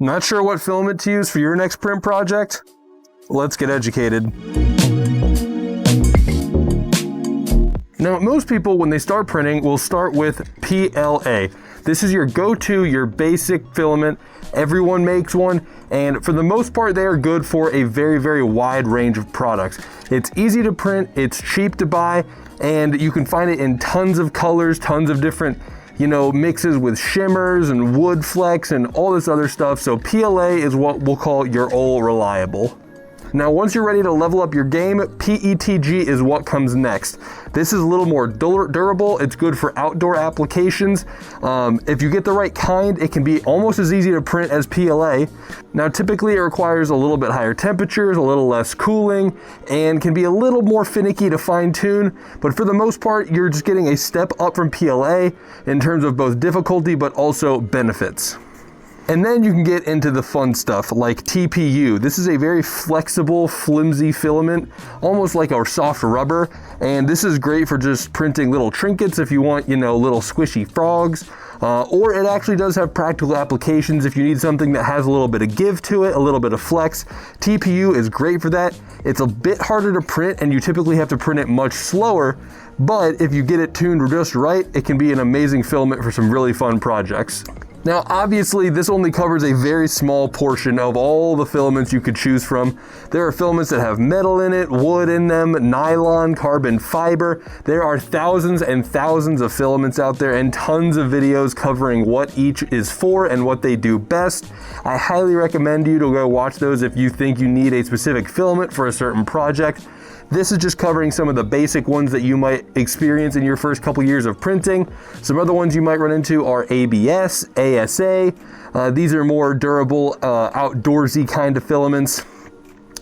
Not sure what filament to use for your next print project? Let's get educated. Now, most people, when they start printing, will start with PLA. This is your go-to, your basic filament. Everyone makes one, and for the most part, they are good for a very, very wide range of products. It's easy to print, it's cheap to buy, and you can find it in tons of colors, tons of different, mixes with shimmers and wood flecks and all this other stuff. So PLA is what we'll call your old reliable. Now, once you're ready to level up your game, PETG is what comes next. This is a little more durable. It's good for outdoor applications. If you get the right kind, it can be almost as easy to print as PLA. Now, typically it requires a little bit higher temperatures, a little less cooling, and can be a little more finicky to fine tune. But for the most part, you're just getting a step up from PLA in terms of both difficulty, but also benefits. And then you can get into the fun stuff like TPU. This is a very flexible, flimsy filament, almost like a soft rubber. And this is great for just printing little trinkets if you want, little squishy frogs. Or it actually does have practical applications if you need something that has a little bit of give to it, a little bit of flex. TPU is great for that. It's a bit harder to print and you typically have to print it much slower. But if you get it tuned just right, it can be an amazing filament for some really fun projects. Now, obviously, this only covers a very small portion of all the filaments you could choose from. There are filaments that have metal in it, wood in them, nylon, carbon fiber. There are thousands and thousands of filaments out there and tons of videos covering what each is for and what they do best. I highly recommend you to go watch those if you think you need a specific filament for a certain project. This is just covering some of the basic ones that you might experience in your first couple years of printing. Some other ones you might run into are ABS, ASA. These are more durable, outdoorsy kind of filaments.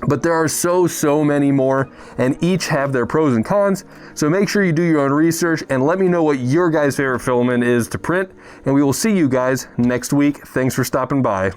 But there are so many more, and each have their pros and cons. So make sure you do your own research and let me know what your guys' favorite filament is to print. And we will see you guys next week. Thanks for stopping by.